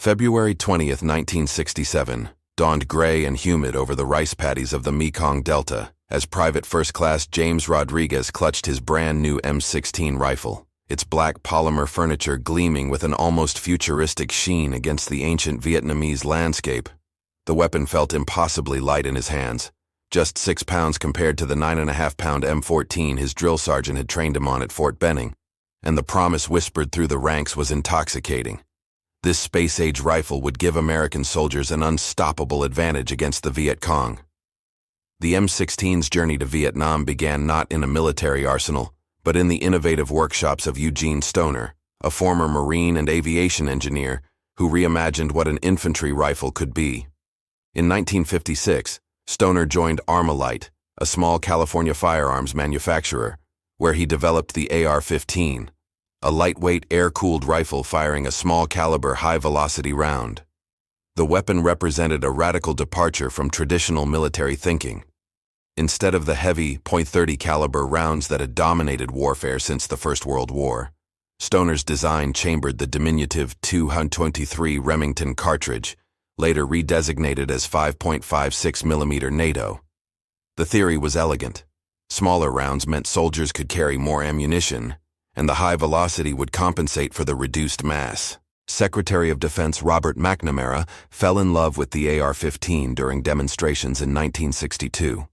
February 20th, 1967, dawned gray and humid over the rice paddies of the Mekong Delta as Private First Class James Rodriguez clutched his brand-new M16 rifle, its black polymer furniture gleaming with an almost futuristic sheen against the ancient Vietnamese landscape. The weapon felt impossibly light in his hands, just 6 pounds compared to the 9.5-pound M14 his drill sergeant had trained him on at Fort Benning, and the promise whispered through the ranks was intoxicating. This space-age rifle would give American soldiers an unstoppable advantage against the Viet Cong. The M16's journey to Vietnam began not in a military arsenal, but in the innovative workshops of Eugene Stoner, a former Marine and aviation engineer who reimagined what an infantry rifle could be. In 1956, Stoner joined Armalite, a small California firearms manufacturer, where he developed the AR-15, a lightweight air-cooled rifle firing a small-caliber high-velocity round. The weapon represented a radical departure from traditional military thinking. Instead of the heavy .30 caliber rounds that had dominated warfare since the First World War, Stoner's design chambered the diminutive .223 Remington cartridge, later redesignated as 5.56mm NATO. The theory was elegant. Smaller rounds meant soldiers could carry more ammunition, and the high velocity would compensate for the reduced mass. Secretary of Defense Robert McNamara fell in love with the AR-15 during demonstrations in 1962.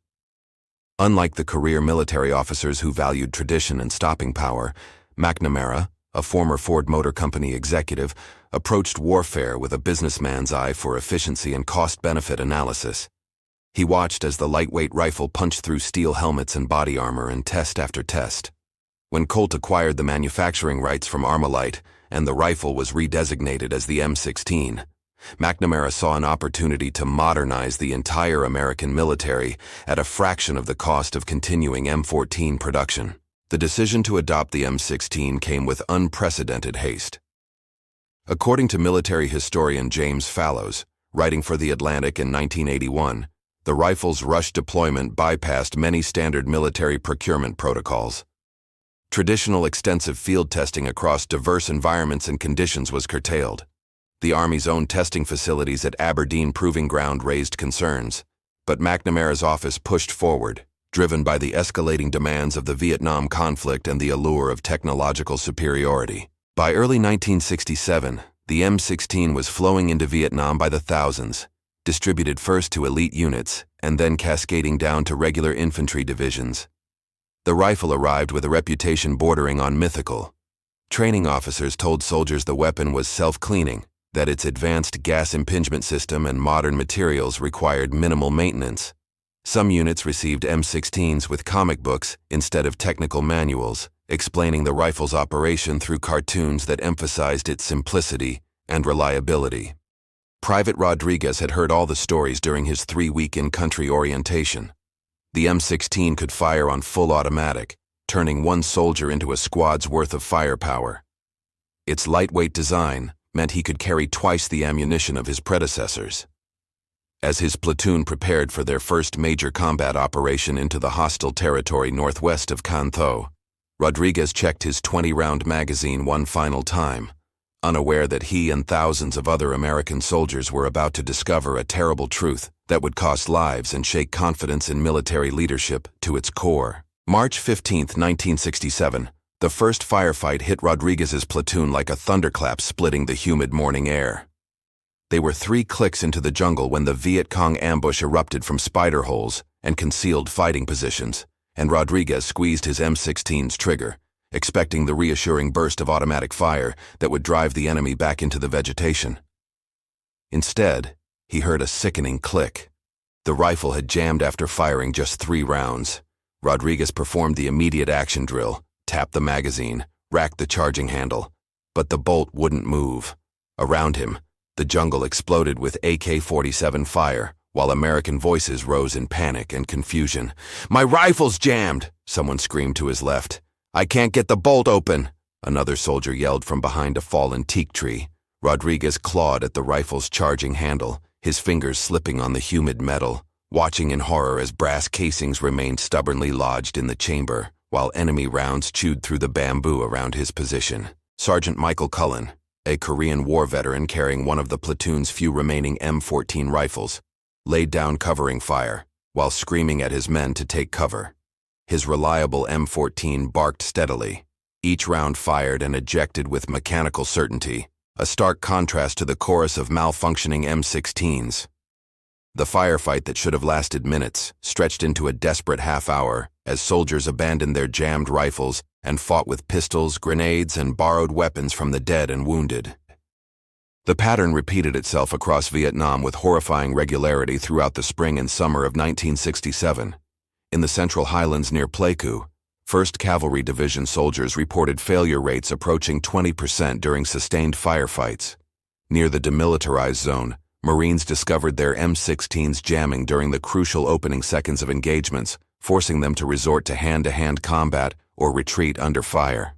Unlike the career military officers who valued tradition and stopping power, McNamara, a former Ford Motor Company executive, approached warfare with a businessman's eye for efficiency and cost-benefit analysis. He watched as the lightweight rifle punched through steel helmets and body armor in test after test. When Colt acquired the manufacturing rights from Armalite and the rifle was redesignated as the M16, McNamara saw an opportunity to modernize the entire American military at a fraction of the cost of continuing M14 production. The decision to adopt the M16 came with unprecedented haste. According to military historian James Fallows, writing for The Atlantic in 1981, the rifle's rush deployment bypassed many standard military procurement protocols. Traditional extensive field testing across diverse environments and conditions was curtailed. The Army's own testing facilities at Aberdeen Proving Ground raised concerns, but McNamara's office pushed forward, driven by the escalating demands of the Vietnam conflict and the allure of technological superiority. By early 1967, the M16 was flowing into Vietnam by the thousands, distributed first to elite units and then cascading down to regular infantry divisions. The rifle arrived with a reputation bordering on mythical. Training officers told soldiers the weapon was self-cleaning, that its advanced gas impingement system and modern materials required minimal maintenance. Some units received M16s with comic books instead of technical manuals, explaining the rifle's operation through cartoons that emphasized its simplicity and reliability. Private Rodriguez had heard all the stories during his 3-week in-country orientation. The M16 could fire on full automatic, turning one soldier into a squad's worth of firepower. Its lightweight design meant he could carry twice the ammunition of his predecessors. As his platoon prepared for their first major combat operation into the hostile territory northwest of Can Tho, Rodriguez checked his 20-round magazine one final time, unaware that he and thousands of other American soldiers were about to discover a terrible truth that would cost lives and shake confidence in military leadership to its core. March 15, 1967, the first firefight hit Rodriguez's platoon like a thunderclap splitting the humid morning air. They were 3 clicks into the jungle when the Viet Cong ambush erupted from spider holes and concealed fighting positions, and Rodriguez squeezed his M16's trigger, expecting the reassuring burst of automatic fire that would drive the enemy back into the vegetation. Instead, he heard a sickening click. The rifle had jammed after firing just 3 rounds. Rodriguez performed the immediate action drill, tapped the magazine, racked the charging handle, but the bolt wouldn't move. Around him, the jungle exploded with AK-47 fire, while American voices rose in panic and confusion. "My rifle's jammed!" someone screamed to his left. "I can't get the bolt open!" another soldier yelled from behind a fallen teak tree. Rodriguez clawed at the rifle's charging handle, his fingers slipping on the humid metal, watching in horror as brass casings remained stubbornly lodged in the chamber, while enemy rounds chewed through the bamboo around his position. Sergeant Michael Cullen, a Korean War veteran carrying one of the platoon's few remaining M14 rifles, laid down covering fire while screaming at his men to take cover. His reliable M14 barked steadily, each round fired and ejected with mechanical certainty, a stark contrast to the chorus of malfunctioning M16s. The firefight that should have lasted minutes stretched into a desperate half-hour as soldiers abandoned their jammed rifles and fought with pistols, grenades, and borrowed weapons from the dead and wounded. The pattern repeated itself across Vietnam with horrifying regularity throughout the spring and summer of 1967. In the Central Highlands near Pleiku, 1st Cavalry Division soldiers reported failure rates approaching 20% during sustained firefights. Near the demilitarized zone, Marines discovered their M16s jamming during the crucial opening seconds of engagements, forcing them to resort to hand-to-hand combat or retreat under fire.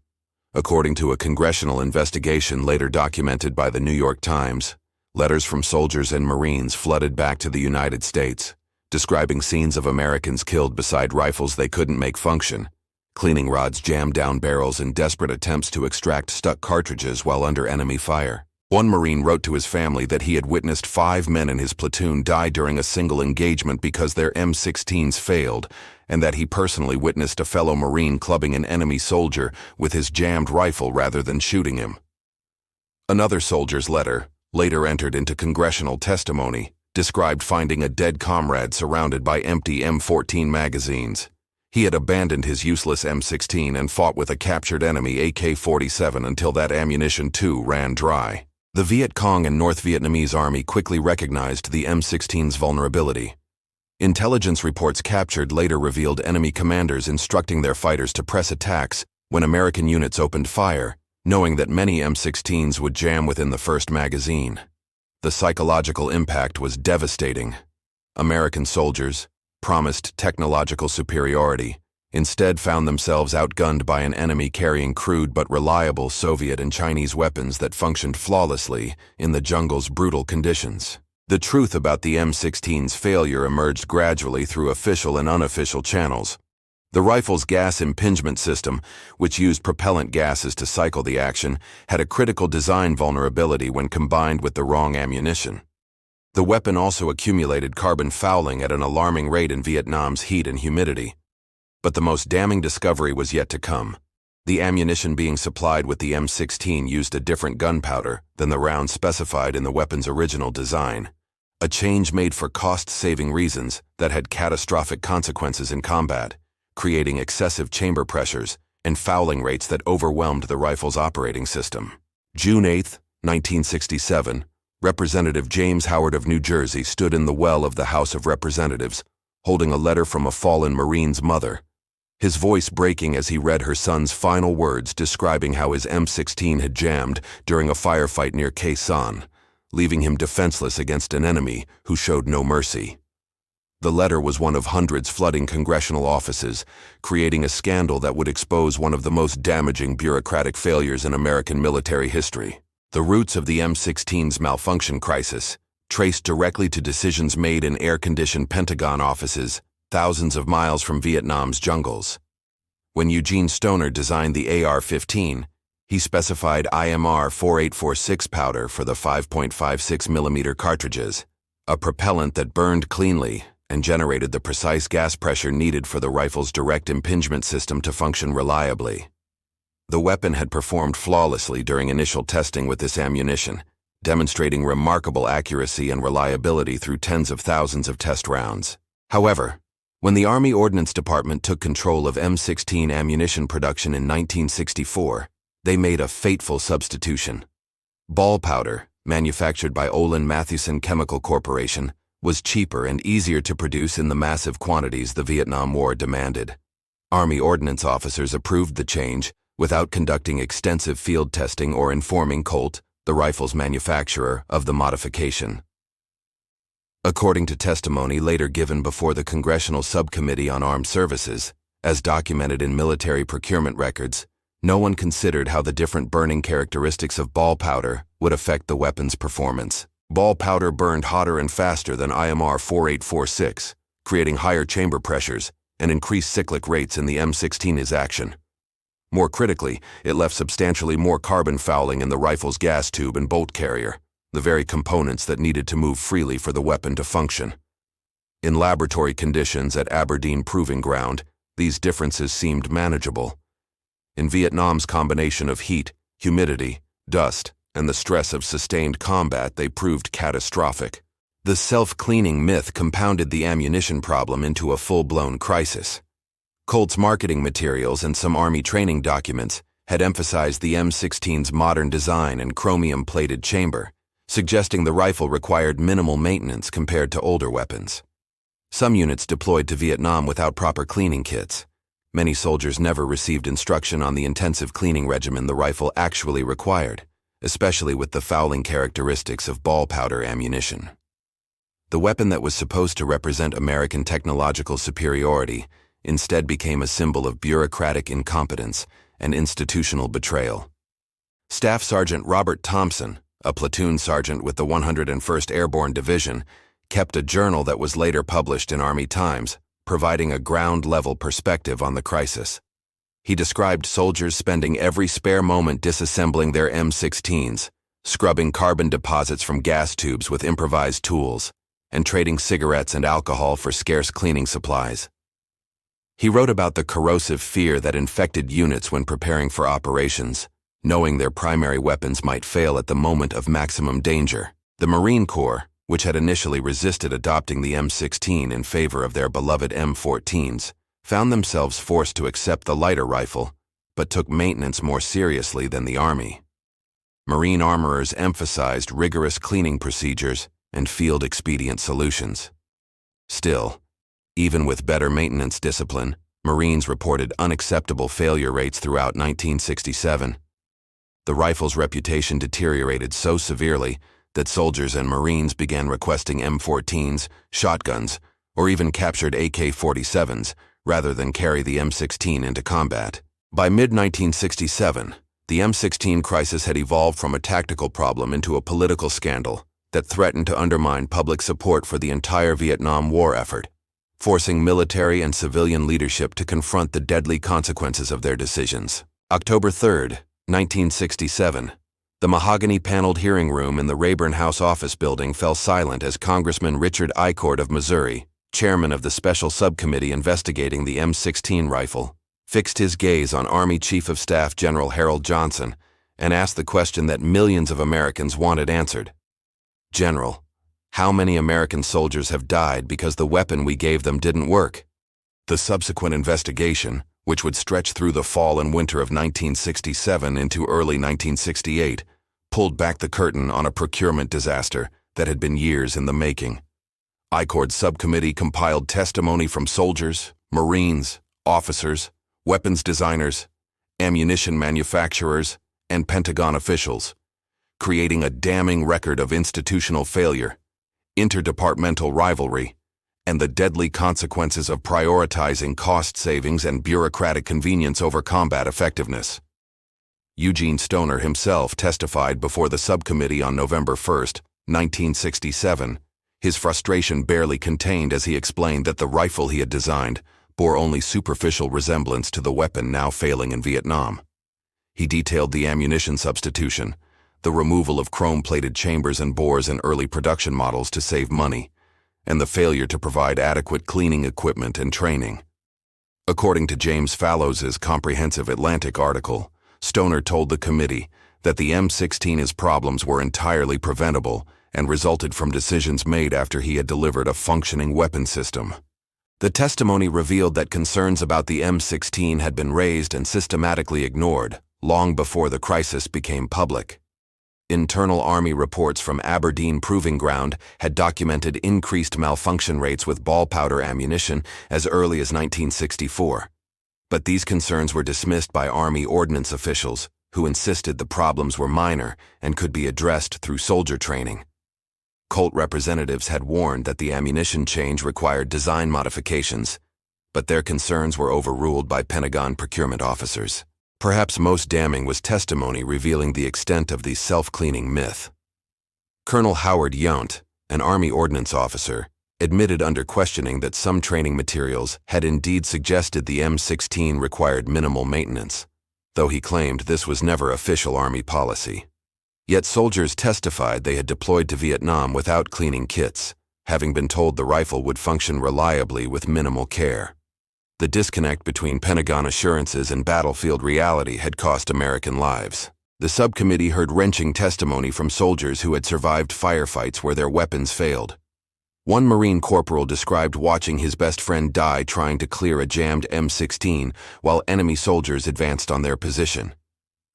According to a Congressional investigation later documented by the New York Times, letters from soldiers and Marines flooded back to the United States, describing scenes of Americans killed beside rifles they couldn't make function, cleaning rods jammed down barrels in desperate attempts to extract stuck cartridges while under enemy fire. One Marine wrote to his family that he had witnessed 5 men in his platoon die during a single engagement because their M16s failed, and that he personally witnessed a fellow Marine clubbing an enemy soldier with his jammed rifle rather than shooting him. Another soldier's letter, later entered into Congressional testimony, described finding a dead comrade surrounded by empty M14 magazines. He had abandoned his useless M16 and fought with a captured enemy AK-47 until that ammunition too ran dry. The Viet Cong and North Vietnamese Army quickly recognized the M16's vulnerability. Intelligence reports captured later revealed enemy commanders instructing their fighters to press attacks when American units opened fire, knowing that many M16s would jam within the first magazine. The psychological impact was devastating. American soldiers, promised technological superiority, instead found themselves outgunned by an enemy carrying crude but reliable Soviet and Chinese weapons that functioned flawlessly in the jungle's brutal conditions. The truth about the M16's failure emerged gradually through official and unofficial channels. The rifle's gas impingement system, which used propellant gases to cycle the action, had a critical design vulnerability when combined with the wrong ammunition. The weapon also accumulated carbon fouling at an alarming rate in Vietnam's heat and humidity. But the most damning discovery was yet to come. The ammunition being supplied with the M16 used a different gunpowder than the rounds specified in the weapon's original design. A change made for cost-saving reasons that had catastrophic consequences in combat, creating excessive chamber pressures and fouling rates that overwhelmed the rifle's operating system. June 8, 1967, Representative James Howard of New Jersey stood in the well of the House of Representatives, holding a letter from a fallen Marine's mother, his voice breaking as he read her son's final words describing how his M16 had jammed during a firefight near Khe Sanh, leaving him defenseless against an enemy who showed no mercy. The letter was one of hundreds flooding congressional offices, creating a scandal that would expose one of the most damaging bureaucratic failures in American military history. The roots of the M16's malfunction crisis, traced directly to decisions made in air-conditioned Pentagon offices thousands of miles from Vietnam's jungles. When Eugene Stoner designed the AR-15, he specified IMR 4846 powder for the 5.56mm cartridges, a propellant that burned cleanly and generated the precise gas pressure needed for the rifle's direct impingement system to function reliably. The weapon had performed flawlessly during initial testing with this ammunition, demonstrating remarkable accuracy and reliability through tens of thousands of test rounds. However, when the Army Ordnance Department took control of M16 ammunition production in 1964, they made a fateful substitution. Ball powder, manufactured by Olin Mathewson Chemical Corporation, was cheaper and easier to produce in the massive quantities the Vietnam War demanded. Army ordnance officers approved the change without conducting extensive field testing or informing Colt, the rifle's manufacturer, of the modification. According to testimony later given before the Congressional Subcommittee on Armed Services, as documented in military procurement records, no one considered how the different burning characteristics of ball powder would affect the weapon's performance. Ball powder burned hotter and faster than IMR 4846, creating higher chamber pressures and increased cyclic rates in the M16's action. More critically, it left substantially more carbon fouling in the rifle's gas tube and bolt carrier, the very components that needed to move freely for the weapon to function. In laboratory conditions at Aberdeen Proving Ground, these differences seemed manageable. In Vietnam's combination of heat, humidity, dust, and the stress of sustained combat, they proved catastrophic. The self-cleaning myth compounded the ammunition problem into a full-blown crisis. Colt's marketing materials and some Army training documents had emphasized the M16's modern design and chromium-plated chamber, suggesting the rifle required minimal maintenance compared to older weapons. Some units deployed to Vietnam without proper cleaning kits. Many soldiers never received instruction on the intensive cleaning regimen the rifle actually required, especially with the fouling characteristics of ball powder ammunition. The weapon that was supposed to represent American technological superiority instead became a symbol of bureaucratic incompetence and institutional betrayal. Staff Sergeant Robert Thompson, a platoon sergeant with the 101st Airborne Division, kept a journal that was later published in Army Times, providing a ground-level perspective on the crisis. He described soldiers spending every spare moment disassembling their M16s, scrubbing carbon deposits from gas tubes with improvised tools, and trading cigarettes and alcohol for scarce cleaning supplies. He wrote about the corrosive fear that infected units when preparing for operations, knowing their primary weapons might fail at the moment of maximum danger. The Marine Corps, which had initially resisted adopting the M16 in favor of their beloved M14s, found themselves forced to accept the lighter rifle, but took maintenance more seriously than the Army. Marine armorers emphasized rigorous cleaning procedures and field-expedient solutions. Still, even with better maintenance discipline, Marines reported unacceptable failure rates throughout 1967. The rifle's reputation deteriorated so severely that soldiers and Marines began requesting M14s, shotguns, or even captured AK-47s rather than carry the M16 into combat. By mid-1967, the M16 crisis had evolved from a tactical problem into a political scandal that threatened to undermine public support for the entire Vietnam War effort, forcing military and civilian leadership to confront the deadly consequences of their decisions. October 3, 1967, the mahogany-paneled hearing room in the Rayburn House office building fell silent as Congressman Richard Icord of Missouri, chairman of the special subcommittee investigating the M16 rifle, fixed his gaze on Army Chief of Staff General Harold Johnson and asked the question that millions of Americans wanted answered. "General, how many American soldiers have died because the weapon we gave them didn't work?" The subsequent investigation, which would stretch through the fall and winter of 1967 into early 1968, pulled back the curtain on a procurement disaster that had been years in the making. Icord's subcommittee compiled testimony from soldiers, Marines, officers, weapons designers, ammunition manufacturers, and Pentagon officials, creating a damning record of institutional failure, interdepartmental rivalry, and the deadly consequences of prioritizing cost savings and bureaucratic convenience over combat effectiveness. Eugene Stoner himself testified before the subcommittee on November 1, 1967, his frustration barely contained as he explained that the rifle he had designed bore only superficial resemblance to the weapon now failing in Vietnam. He detailed the ammunition substitution, the removal of chrome-plated chambers and bores in early production models to save money, and the failure to provide adequate cleaning equipment and training. According to James Fallows's comprehensive Atlantic article, Stoner told the committee that the M16's problems were entirely preventable and resulted from decisions made after he had delivered a functioning weapon system. The testimony revealed that concerns about the M16 had been raised and systematically ignored long before the crisis became public. Internal Army reports from Aberdeen Proving Ground had documented increased malfunction rates with ball powder ammunition as early as 1964. But these concerns were dismissed by Army ordnance officials, who insisted the problems were minor and could be addressed through soldier training. Colt representatives had warned that the ammunition change required design modifications, but their concerns were overruled by Pentagon procurement officers. Perhaps most damning was testimony revealing the extent of the self-cleaning myth. Colonel Howard Yount, an Army ordnance officer, admitted under questioning that some training materials had indeed suggested the M16 required minimal maintenance, though he claimed this was never official Army policy. Yet soldiers testified they had deployed to Vietnam without cleaning kits, having been told the rifle would function reliably with minimal care. The disconnect between Pentagon assurances and battlefield reality had cost American lives. The subcommittee heard wrenching testimony from soldiers who had survived firefights where their weapons failed. One Marine corporal described watching his best friend die trying to clear a jammed M16 while enemy soldiers advanced on their position.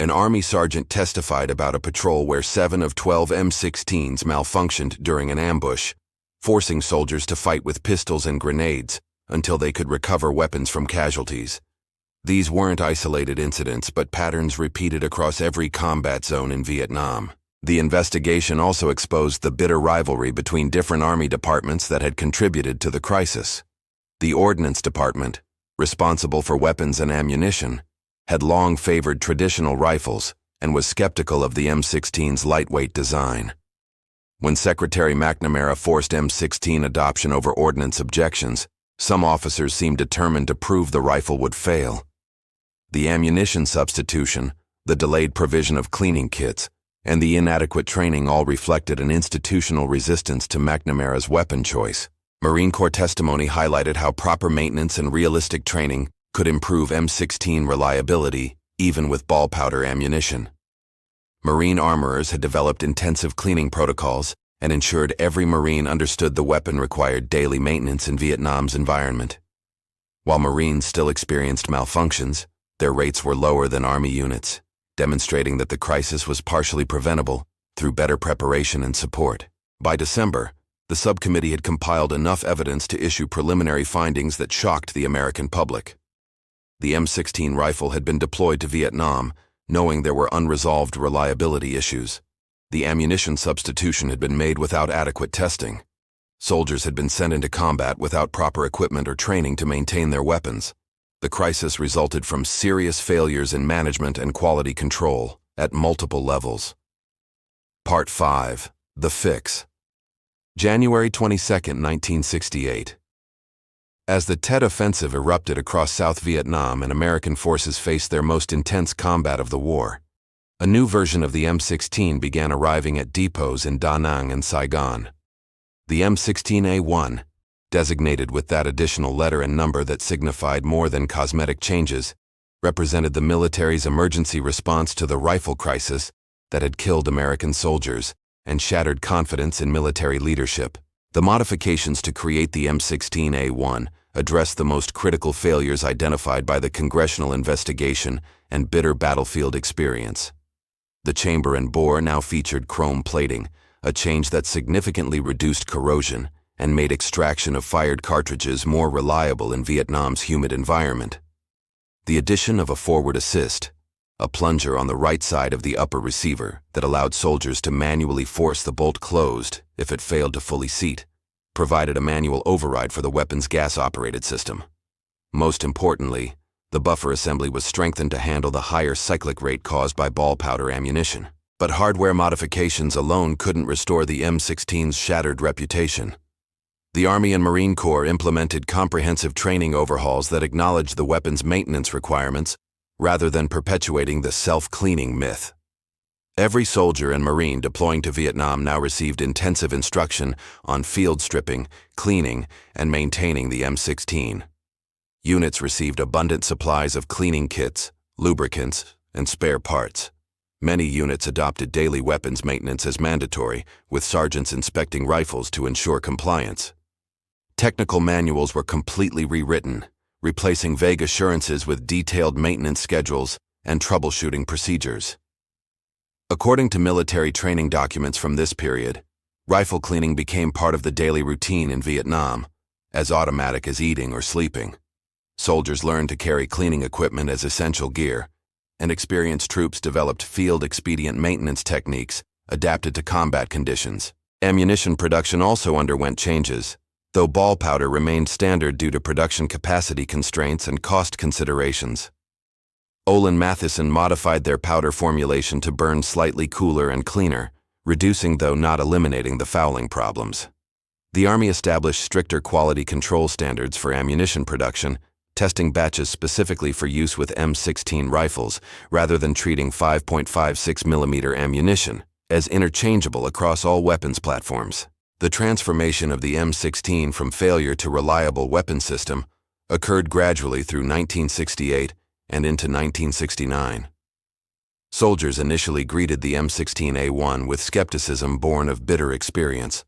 An Army sergeant testified about a patrol where 7 of 12 M16s malfunctioned during an ambush, forcing soldiers to fight with pistols and grenades until they could recover weapons from casualties. These weren't isolated incidents, but patterns repeated across every combat zone in Vietnam. The investigation also exposed the bitter rivalry between different Army departments that had contributed to the crisis. The Ordnance Department, responsible for weapons and ammunition, had long favored traditional rifles and was skeptical of the M16's lightweight design. When Secretary McNamara forced M16 adoption over ordnance objections, some officers seemed determined to prove the rifle would fail. The ammunition substitution, the delayed provision of cleaning kits, and the inadequate training all reflected an institutional resistance to McNamara's weapon choice. Marine Corps testimony highlighted how proper maintenance and realistic training could improve M16 reliability, even with ball powder ammunition. Marine armorers had developed intensive cleaning protocols and ensured every Marine understood the weapon required daily maintenance in Vietnam's environment. While Marines still experienced malfunctions, their rates were lower than Army units, demonstrating that the crisis was partially preventable through better preparation and support. By December, the subcommittee had compiled enough evidence to issue preliminary findings that shocked the American public. The M16 rifle had been deployed to Vietnam, knowing there were unresolved reliability issues. The ammunition substitution had been made without adequate testing. Soldiers had been sent into combat without proper equipment or training to maintain their weapons. The crisis resulted from serious failures in management and quality control at multiple levels. Part 5. The Fix. January 22, 1968. As the Tet Offensive erupted across South Vietnam and American forces faced their most intense combat of the war, a new version of the M16 began arriving at depots in Da Nang and Saigon. The M16A1, designated with that additional letter and number that signified more than cosmetic changes, represented the military's emergency response to the rifle crisis that had killed American soldiers and shattered confidence in military leadership. The modifications to create the M16A1 addressed the most critical failures identified by the Congressional investigation and bitter battlefield experience. The chamber and bore now featured chrome plating, a change that significantly reduced corrosion and made extraction of fired cartridges more reliable in Vietnam's humid environment. The addition of a forward assist, a plunger on the right side of the upper receiver that allowed soldiers to manually force the bolt closed if it failed to fully seat, provided a manual override for the weapon's gas-operated system. Most importantly, the buffer assembly was strengthened to handle the higher cyclic rate caused by ball powder ammunition. But hardware modifications alone couldn't restore the M16's shattered reputation. The Army and Marine Corps implemented comprehensive training overhauls that acknowledged the weapon's maintenance requirements rather than perpetuating the self-cleaning myth. Every soldier and Marine deploying to Vietnam now received intensive instruction on field stripping, cleaning, and maintaining the M16. Units received abundant supplies of cleaning kits, lubricants, and spare parts. Many units adopted daily weapons maintenance as mandatory, with sergeants inspecting rifles to ensure compliance. Technical manuals were completely rewritten, replacing vague assurances with detailed maintenance schedules and troubleshooting procedures. According to military training documents from this period, rifle cleaning became part of the daily routine in Vietnam, as automatic as eating or sleeping. Soldiers learned to carry cleaning equipment as essential gear, and experienced troops developed field-expedient maintenance techniques adapted to combat conditions. Ammunition production also underwent changes, though ball powder remained standard due to production capacity constraints and cost considerations. Olin Matheson modified their powder formulation to burn slightly cooler and cleaner, reducing though not eliminating the fouling problems. The Army established stricter quality control standards for ammunition production, testing batches specifically for use with M16 rifles rather than treating 5.56mm ammunition as interchangeable across all weapons platforms. The transformation of the M16 from failure to reliable weapon system occurred gradually through 1968 and into 1969. Soldiers initially greeted the M16A1 with skepticism born of bitter experience.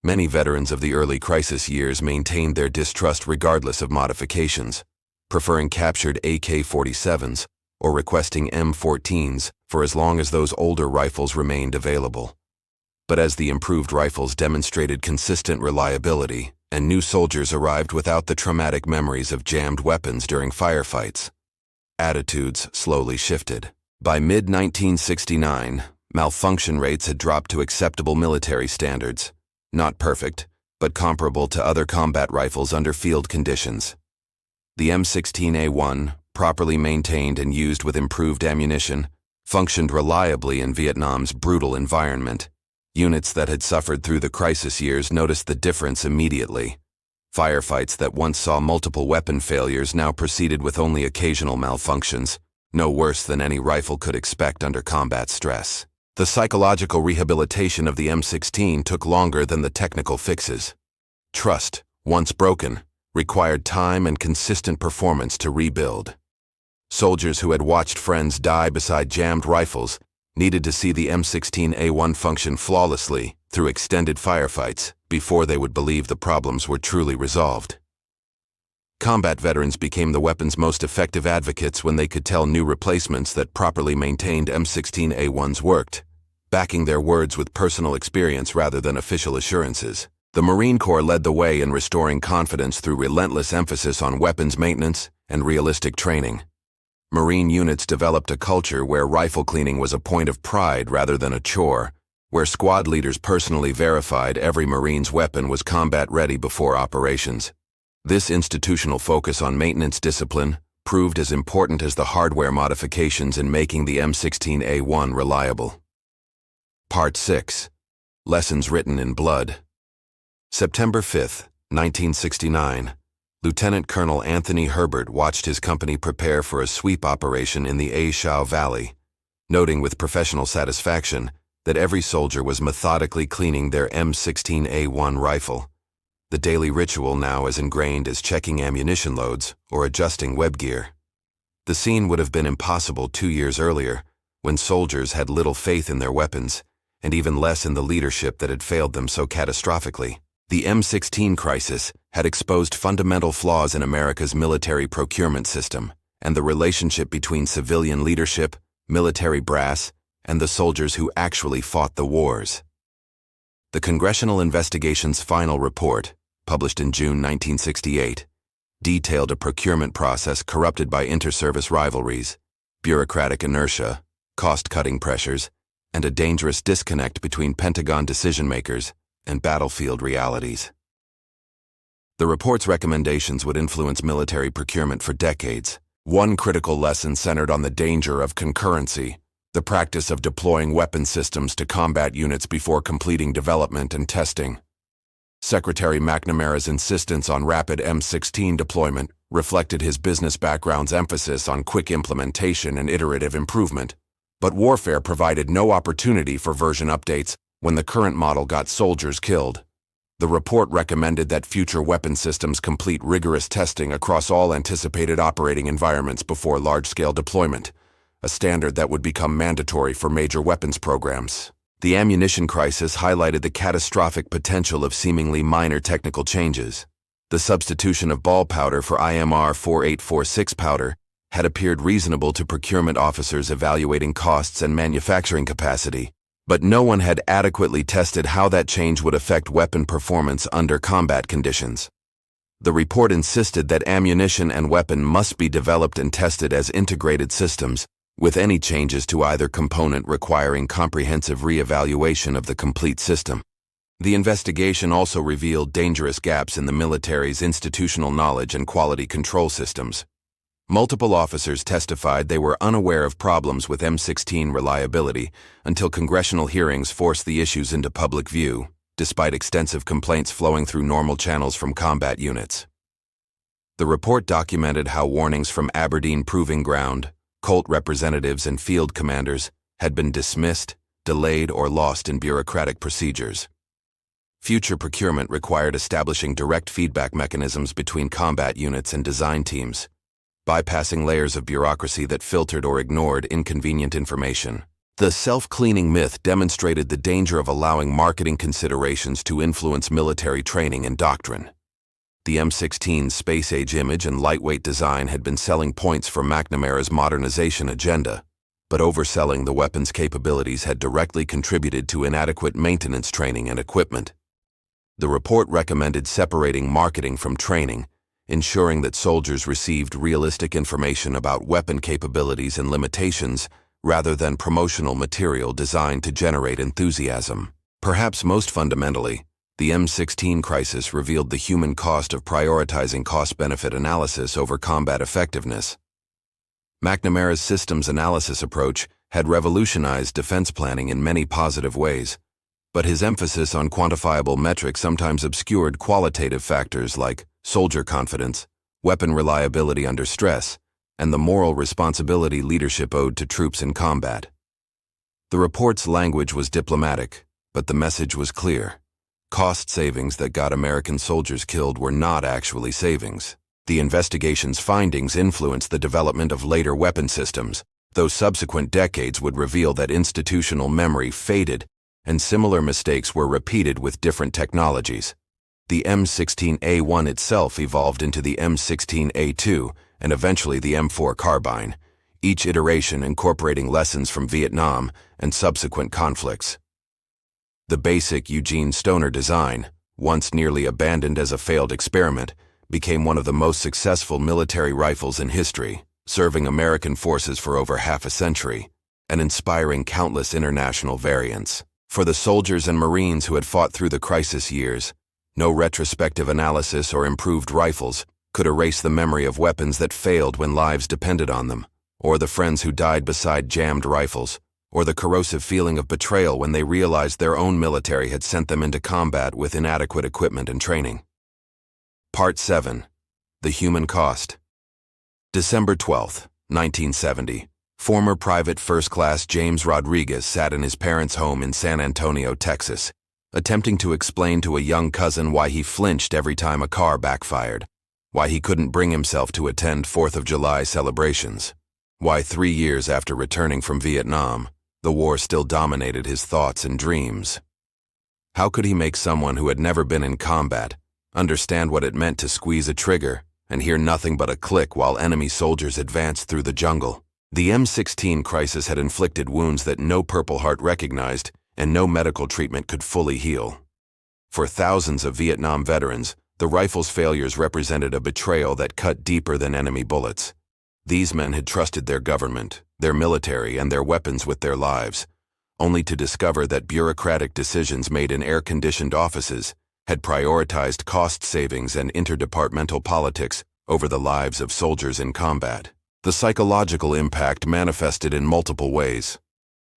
Many veterans of the early crisis years maintained their distrust regardless of modifications, preferring captured AK-47s or requesting M14s for as long as those older rifles remained available. But as the improved rifles demonstrated consistent reliability and new soldiers arrived without the traumatic memories of jammed weapons during firefights, attitudes slowly shifted. By mid-1969, malfunction rates had dropped to acceptable military standards. Not perfect, but comparable to other combat rifles under field conditions. The M16A1, properly maintained and used with improved ammunition, functioned reliably in Vietnam's brutal environment. Units that had suffered through the crisis years noticed the difference immediately. Firefights that once saw multiple weapon failures now proceeded with only occasional malfunctions, no worse than any rifle could expect under combat stress. The psychological rehabilitation of the M16 took longer than the technical fixes. Trust, once broken, required time and consistent performance to rebuild. Soldiers who had watched friends die beside jammed rifles needed to see the M16A1 function flawlessly through extended firefights before they would believe the problems were truly resolved. Combat veterans became the weapon's most effective advocates when they could tell new replacements that properly maintained M16A1s worked, backing their words with personal experience rather than official assurances. The Marine Corps led the way in restoring confidence through relentless emphasis on weapons maintenance and realistic training. Marine units developed a culture where rifle cleaning was a point of pride rather than a chore, where squad leaders personally verified every Marine's weapon was combat-ready before operations. This institutional focus on maintenance discipline proved as important as the hardware modifications in making the M16A1 reliable. Part 6. Lessons Written in Blood. September 5, 1969. Lieutenant Colonel Anthony Herbert watched his company prepare for a sweep operation in the A Shau Valley, noting with professional satisfaction that every soldier was methodically cleaning their M16A1 rifle, the daily ritual now as ingrained as checking ammunition loads or adjusting web gear. The scene would have been impossible 2 years earlier, when soldiers had little faith in their weapons, and even less in the leadership that had failed them so catastrophically. The M16 crisis had exposed fundamental flaws in America's military procurement system and the relationship between civilian leadership, military brass, and the soldiers who actually fought the wars. The Congressional investigation's final report, published in June 1968, detailed a procurement process corrupted by inter-service rivalries, bureaucratic inertia, cost-cutting pressures, and a dangerous disconnect between Pentagon decision-makers and battlefield realities. The report's recommendations would influence military procurement for decades. One critical lesson centered on the danger of concurrency, the practice of deploying weapon systems to combat units before completing development and testing. Secretary McNamara's insistence on rapid M16 deployment reflected his business background's emphasis on quick implementation and iterative improvement, but warfare provided no opportunity for version updates when the current model got soldiers killed. The report recommended that future weapon systems complete rigorous testing across all anticipated operating environments before large-scale deployment, a standard that would become mandatory for major weapons programs. The ammunition crisis highlighted the catastrophic potential of seemingly minor technical changes. The substitution of ball powder for IMR 4846 powder had appeared reasonable to procurement officers evaluating costs and manufacturing capacity, but no one had adequately tested how that change would affect weapon performance under combat conditions. The report insisted that ammunition and weapon must be developed and tested as integrated systems, with any changes to either component requiring comprehensive reevaluation of the complete system. The investigation also revealed dangerous gaps in the military's institutional knowledge and quality control systems. Multiple officers testified they were unaware of problems with M16 reliability until congressional hearings forced the issues into public view, despite extensive complaints flowing through normal channels from combat units. The report documented how warnings from Aberdeen Proving Ground, cult representatives and field commanders had been dismissed, delayed, or lost in bureaucratic procedures. Future procurement required establishing direct feedback mechanisms between combat units and design teams, bypassing layers of bureaucracy that filtered or ignored inconvenient information. The self-cleaning myth demonstrated the danger of allowing marketing considerations to influence military training and doctrine. The M16's space-age image and lightweight design had been selling points for McNamara's modernization agenda, but overselling the weapon's capabilities had directly contributed to inadequate maintenance training and equipment. The report recommended separating marketing from training, ensuring that soldiers received realistic information about weapon capabilities and limitations rather than promotional material designed to generate enthusiasm. Perhaps most fundamentally, the M16 crisis revealed the human cost of prioritizing cost-benefit analysis over combat effectiveness. McNamara's systems analysis approach had revolutionized defense planning in many positive ways, but his emphasis on quantifiable metrics sometimes obscured qualitative factors like soldier confidence, weapon reliability under stress, and the moral responsibility leadership owed to troops in combat. The report's language was diplomatic, but the message was clear. Cost savings that got American soldiers killed were not actually savings. The investigation's findings influenced the development of later weapon systems, though subsequent decades would reveal that institutional memory faded and similar mistakes were repeated with different technologies. The M16A1 itself evolved into the M16A2 and eventually the M4 carbine, each iteration incorporating lessons from Vietnam and subsequent conflicts. The basic Eugene Stoner design, once nearly abandoned as a failed experiment, became one of the most successful military rifles in history, serving American forces for over half a century, and inspiring countless international variants. For the soldiers and Marines who had fought through the crisis years, no retrospective analysis or improved rifles could erase the memory of weapons that failed when lives depended on them, or the friends who died beside jammed rifles, or the corrosive feeling of betrayal when they realized their own military had sent them into combat with inadequate equipment and training. Part 7. The Human Cost. December 12, 1970. Former Private First Class James Rodriguez sat in his parents' home in San Antonio, Texas, attempting to explain to a young cousin why he flinched every time a car backfired, why he couldn't bring himself to attend 4th of July celebrations, why 3 years after returning from Vietnam, the war still dominated his thoughts and dreams. How could he make someone who had never been in combat understand what it meant to squeeze a trigger and hear nothing but a click while enemy soldiers advanced through the jungle? The M16 crisis had inflicted wounds that no Purple Heart recognized and no medical treatment could fully heal. For thousands of Vietnam veterans, the rifle's failures represented a betrayal that cut deeper than enemy bullets. These men had trusted their government, their military, and their weapons with their lives, only to discover that bureaucratic decisions made in air-conditioned offices had prioritized cost savings and interdepartmental politics over the lives of soldiers in combat. The psychological impact manifested in multiple ways.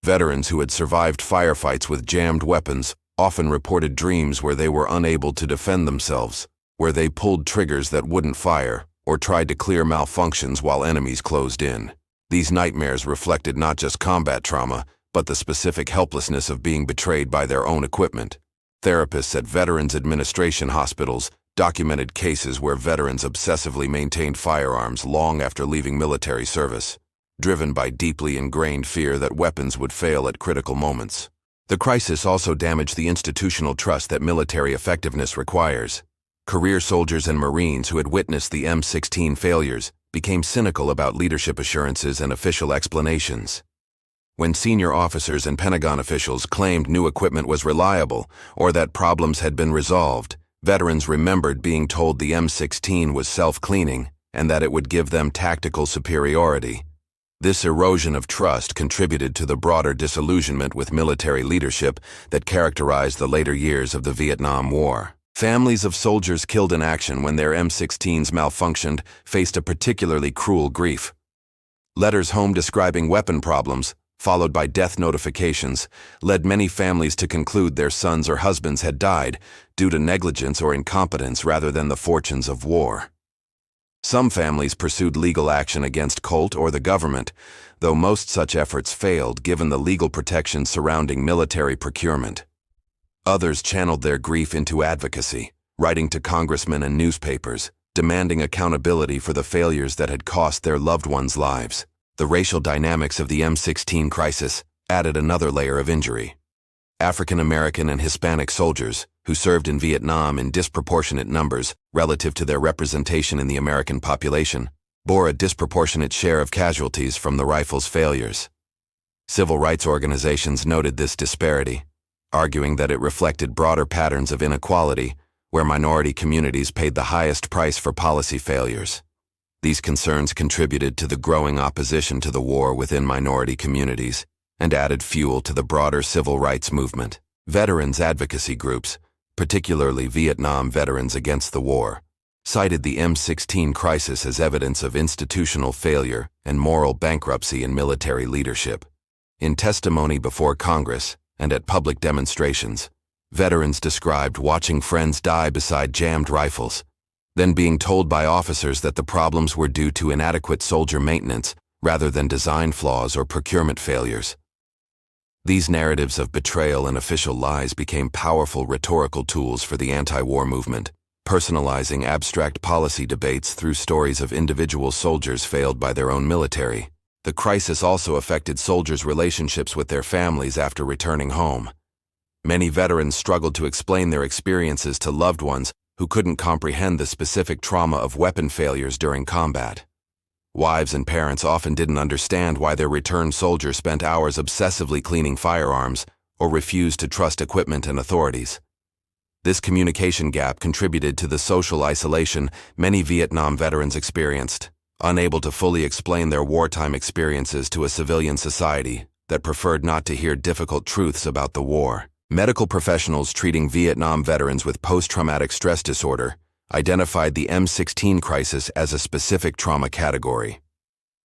Veterans who had survived firefights with jammed weapons often reported dreams where they were unable to defend themselves, where they pulled triggers that wouldn't fire, or tried to clear malfunctions while enemies closed in. These nightmares reflected not just combat trauma, but the specific helplessness of being betrayed by their own equipment. Therapists at Veterans Administration hospitals documented cases where veterans obsessively maintained firearms long after leaving military service, driven by deeply ingrained fear that weapons would fail at critical moments. The crisis also damaged the institutional trust that military effectiveness requires. Career soldiers and Marines who had witnessed the M16 failures became cynical about leadership assurances and official explanations. When senior officers and Pentagon officials claimed new equipment was reliable or that problems had been resolved, veterans remembered being told the M16 was self-cleaning and that it would give them tactical superiority. This erosion of trust contributed to the broader disillusionment with military leadership that characterized the later years of the Vietnam War. Families of soldiers killed in action when their M16s malfunctioned faced a particularly cruel grief. Letters home describing weapon problems, followed by death notifications, led many families to conclude their sons or husbands had died due to negligence or incompetence rather than the fortunes of war. Some families pursued legal action against Colt or the government, though most such efforts failed given the legal protections surrounding military procurement. Others channeled their grief into advocacy, writing to congressmen and newspapers, demanding accountability for the failures that had cost their loved ones' lives. The racial dynamics of the M16 crisis added another layer of injury. African American and Hispanic soldiers, who served in Vietnam in disproportionate numbers relative to their representation in the American population, bore a disproportionate share of casualties from the rifle's failures. Civil rights organizations noted this disparity, arguing that it reflected broader patterns of inequality where minority communities paid the highest price for policy failures. These concerns contributed to the growing opposition to the war within minority communities and added fuel to the broader civil rights movement. Veterans advocacy groups, particularly Vietnam Veterans Against the War, cited the M16 crisis as evidence of institutional failure and moral bankruptcy in military leadership. In testimony before Congress and at public demonstrations, veterans described watching friends die beside jammed rifles, then being told by officers that the problems were due to inadequate soldier maintenance rather than design flaws or procurement failures. These narratives of betrayal and official lies became powerful rhetorical tools for the anti-war movement, personalizing abstract policy debates through stories of individual soldiers failed by their own military. The crisis also affected soldiers' relationships with their families after returning home. Many veterans struggled to explain their experiences to loved ones who couldn't comprehend the specific trauma of weapon failures during combat. Wives and parents often didn't understand why their returned soldiers spent hours obsessively cleaning firearms or refused to trust equipment and authorities. This communication gap contributed to the social isolation many Vietnam veterans experienced, unable to fully explain their wartime experiences to a civilian society that preferred not to hear difficult truths about the war. Medical professionals treating Vietnam veterans with post-traumatic stress disorder identified the M16 crisis as a specific trauma category.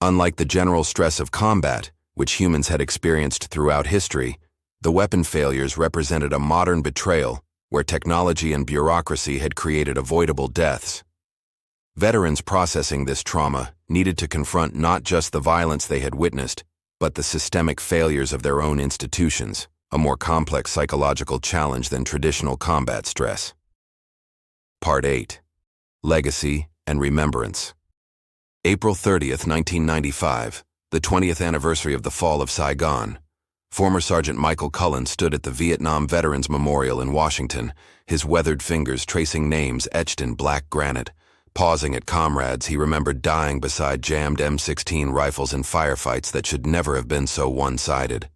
Unlike the general stress of combat, which humans had experienced throughout history, the weapon failures represented a modern betrayal where technology and bureaucracy had created avoidable deaths. Veterans processing this trauma needed to confront not just the violence they had witnessed, but the systemic failures of their own institutions, a more complex psychological challenge than traditional combat stress. Part 8. Legacy and Remembrance. April 30th, 1995, the 20th anniversary of the fall of Saigon. Former Sergeant Michael Cullen stood at the Vietnam Veterans Memorial in Washington, his weathered fingers tracing names etched in black granite. Pausing at comrades he remembered dying beside jammed M16 rifles in firefights that should never have been so one-sided.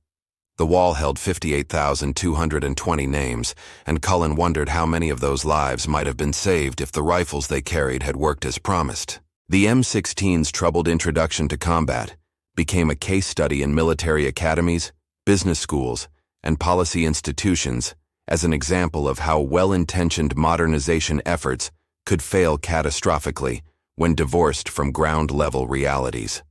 The wall held 58,220 names, and Cullen wondered how many of those lives might have been saved if the rifles they carried had worked as promised. The M16's troubled introduction to combat became a case study in military academies, business schools, and policy institutions as an example of how well-intentioned modernization efforts could fail catastrophically when divorced from ground-level realities.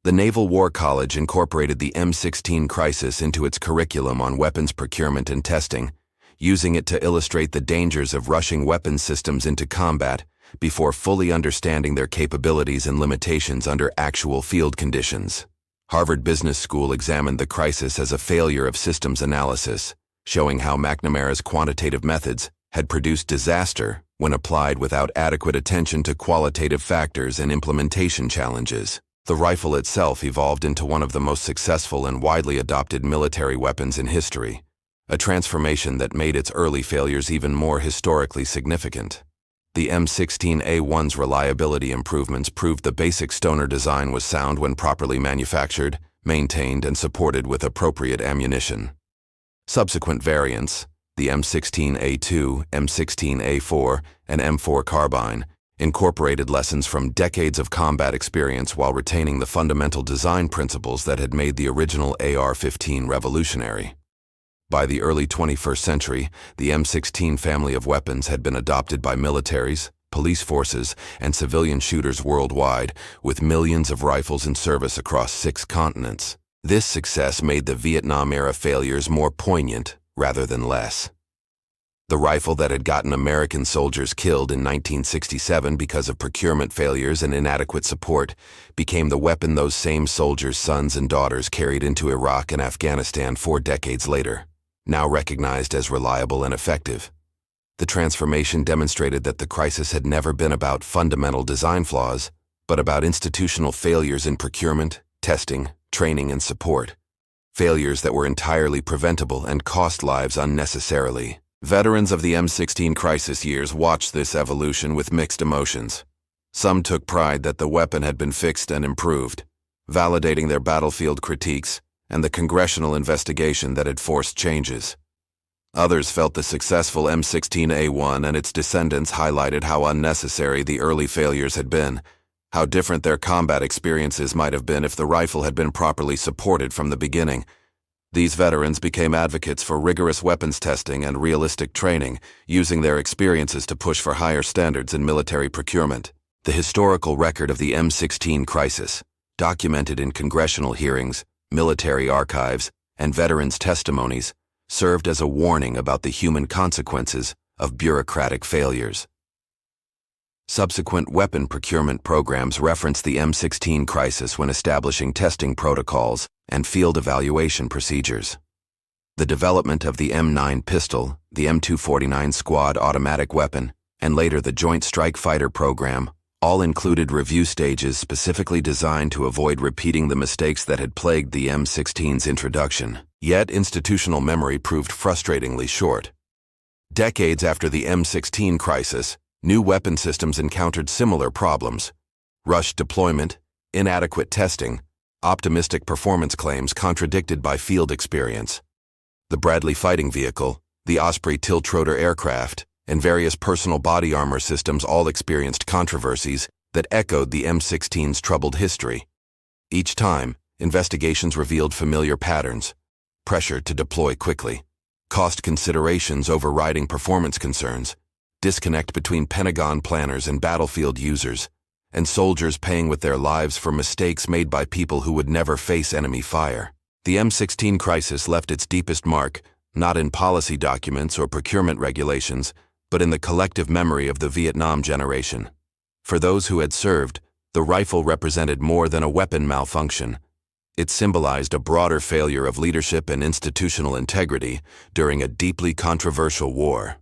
The Naval War College incorporated the M16 crisis into its curriculum on weapons procurement and testing, using it to illustrate the dangers of rushing weapons systems into combat before fully understanding their capabilities and limitations under actual field conditions. Harvard Business School examined the crisis as a failure of systems analysis, showing how McNamara's quantitative methods had produced disaster when applied without adequate attention to qualitative factors and implementation challenges. The rifle itself evolved into one of the most successful and widely adopted military weapons in history, a transformation that made its early failures even more historically significant. The M16A1's reliability improvements proved the basic stoner design was sound when properly manufactured, maintained, and supported with appropriate ammunition. Subsequent variants, the M16A2, M16A4, and M4 carbine, incorporated lessons from decades of combat experience while retaining the fundamental design principles that had made the original AR-15 revolutionary. By the early 21st century, the M16 family of weapons had been adopted by militaries, police forces, and civilian shooters worldwide, with millions of rifles in service across 6 continents. This success made the Vietnam-era failures more poignant rather than less. The rifle that had gotten American soldiers killed in 1967 because of procurement failures and inadequate support became the weapon those same soldiers' sons and daughters carried into Iraq and Afghanistan 4 decades later, now recognized as reliable and effective. The transformation demonstrated that the crisis had never been about fundamental design flaws, but about institutional failures in procurement, testing, training, and support. Failures that were entirely preventable and cost lives unnecessarily. Veterans of the M16 crisis years watched this evolution with mixed emotions. Some took pride that the weapon had been fixed and improved, validating their battlefield critiques and the Congressional investigation that had forced changes. Others felt the successful M16A1 and its descendants highlighted how unnecessary the early failures had been, how different their combat experiences might have been if the rifle had been properly supported from the beginning. These veterans became advocates for rigorous weapons testing and realistic training, using their experiences to push for higher standards in military procurement. The historical record of the M16 crisis, documented in congressional hearings, military archives, and veterans' testimonies, served as a warning about the human consequences of bureaucratic failures. Subsequent weapon procurement programs referenced the M16 crisis when establishing testing protocols and field evaluation procedures. The development of the M9 pistol, the M249 squad automatic weapon, and later the Joint Strike Fighter program all included review stages specifically designed to avoid repeating the mistakes that had plagued the M16's introduction. Yet institutional memory proved frustratingly short. Decades after the M16 crisis, new weapon systems encountered similar problems: rushed deployment, inadequate testing, optimistic performance claims contradicted by field experience. The Bradley fighting vehicle, the Osprey tilt-rotor aircraft, and various personal body armor systems all experienced controversies that echoed the M16's troubled history. Each time, investigations revealed familiar patterns: pressure to deploy quickly, cost considerations overriding performance concerns, disconnect between Pentagon planners and battlefield users, and soldiers paying with their lives for mistakes made by people who would never face enemy fire. The M16 crisis left its deepest mark, not in policy documents or procurement regulations, but in the collective memory of the Vietnam generation. For those who had served, the rifle represented more than a weapon malfunction. It symbolized a broader failure of leadership and institutional integrity during a deeply controversial war.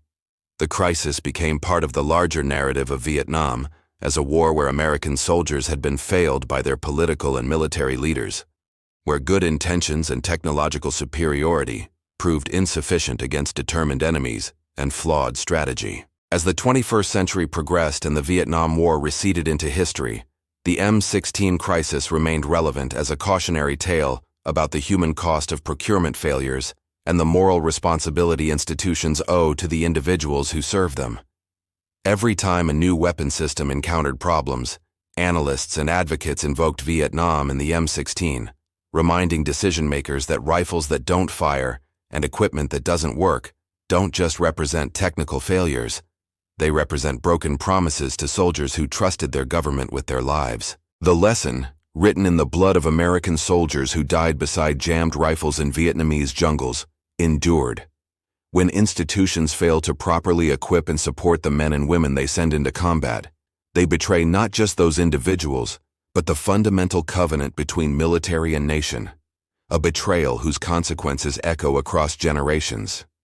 The crisis became part of the larger narrative of Vietnam, as a war where American soldiers had been failed by their political and military leaders, where good intentions and technological superiority proved insufficient against determined enemies and flawed strategy. As the 21st century progressed and the Vietnam War receded into history, the M16 crisis remained relevant as a cautionary tale about the human cost of procurement failures and the moral responsibility institutions owe to the individuals who serve them. Every time a new weapon system encountered problems, analysts and advocates invoked Vietnam and the M16, reminding decision-makers that rifles that don't fire and equipment that doesn't work don't just represent technical failures. They represent broken promises to soldiers who trusted their government with their lives. The lesson, written in the blood of American soldiers who died beside jammed rifles in Vietnamese jungles, endured. When institutions fail to properly equip and support the men and women they send into combat, they betray not just those individuals, but the fundamental covenant between military and nation, a betrayal whose consequences echo across generations.